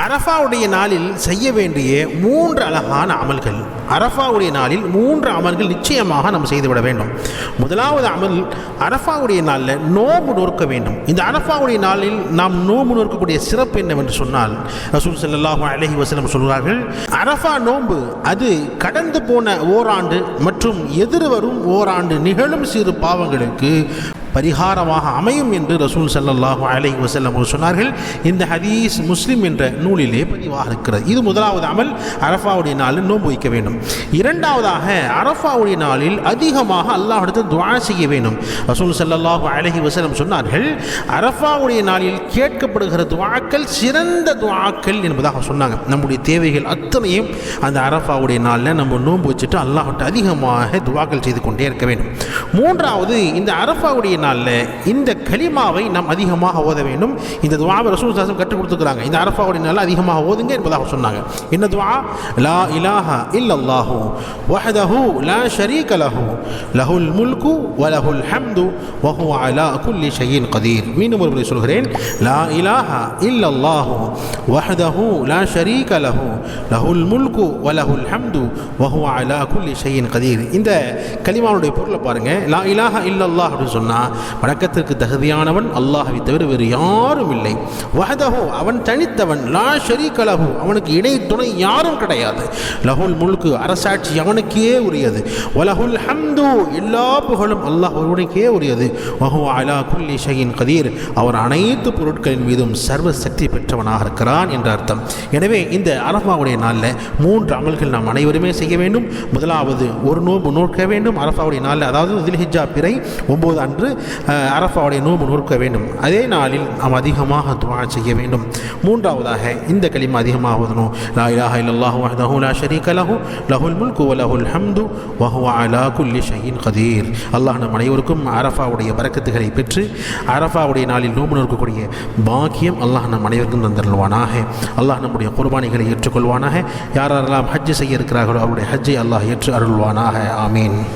அரஃபாவுடைய நாளில் செய்ய வேண்டிய 3 அழகான அமல்கள். அரஃபாவுடைய நாளில் 3 அமல்கள் நிச்சயமாக நாம் செய்துவிட வேண்டும். முதலாவது அமல், அரஃபாவுடைய நாளில் நோன்பு நோற்க வேண்டும். இந்த அரஃபாவுடைய நாளில் நாம் நோன்பு நோற்கக்கூடிய சிறப்பு என்னவென்று சொன்னால், ரசூல் ஸல்லல்லாஹு அலைஹி வஸல்லம் சொல்கிறார்கள், அரஃபா நோன்பு அது கடந்து போன ஓராண்டு மற்றும் எதிர்வரும் ஓராண்டு நிகழும் சிறு பாவங்களுக்கு பரிகாரமாக அமையும் என்று ரசூல் ஸல்லல்லாஹு அலைஹி வஸல்லம் சொன்னார்கள். இந்த ஹதீஸ் முஸ்லிம் என்ற நூலிலே பதிவாக இருக்கிறது. இது முதலாவது அமல், அரஃபாவுடைய நாளில் நோன்பு வைக்க வேண்டும். இரண்டாவதாக, அரஃபாவுடைய நாளில் அதிகமாக அல்லாஹ்விடத்தில் துஆ செய்ய வேண்டும். ரசூல் ஸல்லல்லாஹு அலைஹி வஸல்லம் சொன்னார்கள், அரஃபாவுடைய நாளில் கேட்கப்படுகிற துஆக்கள் சிறந்த துஆக்கள் என்பதாக சொன்னாங்க. நம்முடைய தேவைகள் அத்தனையும் அந்த அரஃபாவுடைய நாளில் நம்ம நோன்பு வச்சுட்டு அல்லாஹ்விட்ட அதிகமாக துஆக்கள் செய்து கொண்டே இருக்க வேண்டும். மூன்றாவது, இந்த அரஃபாவுடைய இந்த கலிமாவை நாம் அதிகமாக ஓத வேண்டும். இந்த துஆவை ரசூல் ஸல்லல்லாஹு அலைஹி வஸல்லம் கற்றுக் கொடுத்திருக்காங்க. இந்த அரஃபாவுடைய நாளில் அதிகமாக ஓதுங்க என்பதாக சொன்னாங்க. என்ன துஆ? லா இலாஹா இல்லல்லாஹு வஹ்தஹு லா ஷரீக லஹு லஹுல் முல்கு வ லஹுல் ஹம்து வ ஹுவ அலா குல்லி ஷைஇன் கதீர். மீண்டும் ஒரு முறை சொல்கிறேன். லா இலாஹா இல்லல்லாஹு வஹ்தஹு லா ஷரீக லஹு லஹுல் முல்கு வ லஹுல் ஹம்து வ ஹுவ அலா குல்லி ஷைஇன் கதீர். இந்த கலிமாவுடைய பொருளை பாருங்க. லா இலாஹா இல்லல்லாஹ் அப்படின்னு சொன்னா, வணக்கத்திற்கு தகுதியானவன் அல்லாஹ்வை தவிர வேறு யாரும் இல்லை. வஹதஹு, அவன் தனித்தவன். லா ஷரீக லஹு, அவனுக்கு இணை துணை யாரும் கிடையாது. லஹுல் முல்கு, அரசாட்சி அவனுக்கே உரியது. வலஹுல் ஹம்து, எல்லா புகழும் அல்லாஹ் ஒருவனுக்கே உரியது. வஹுவ அலா குல்லி ஷைஇன் கதீர், அவர் அனைத்து பொருட்களின் மீதும் சர்வ சக்தி பெற்றவனாக இருக்கிறான் என்ற அர்த்தம். எனவே இந்த அரஃபாவுடைய நாளில் 3 அமல்கள் நாம் அனைவருமே செய்ய வேண்டும். முதலாவது, ஒரு நோன்பு நோக்க வேண்டும் அரஃபாவுடைய நாளில், அதாவது தில்ஹிஜ்ஜா பிறை 9 அன்று அரஃபாவுடைய நோன்பு நோக்க வேண்டும். அதே நாளில் நாம் அதிகமாக துஆ செய்ய வேண்டும். மூன்றாவதாக, இந்த கலிமா அதிகமாக ஓதணும். லா இலாஹா இல்லல்லாஹு வஹ்தஹு லா ஷரீக லஹு லஹுல் முல்கு வ லஹுல் ஹம்து வ ஹுவ அலா குல்லி ஷைஇன் கதீர். அல்லாஹ் நம் அனைவருக்கும் அரஃபாவுடைய பரக்கத்துகளை பெற்று அரஃபாவுடைய நாளில் நோன்பு நோக்கக்கூடிய பாக்கியம் அல்லாஹ் நம் அனைவருக்கும் தந்தருள்வானாக. அல்லாஹ் நம்முடைய குர்பானிகளை ஏற்றுக்கொள்வானாக. யாரெல்லாம் ஹஜ் செய்ய இருக்கிறார்களோ அவருடைய ஹஜ்ஜை அல்லாஹ் ஏற்று அருள்வானாக. ஆமீன்.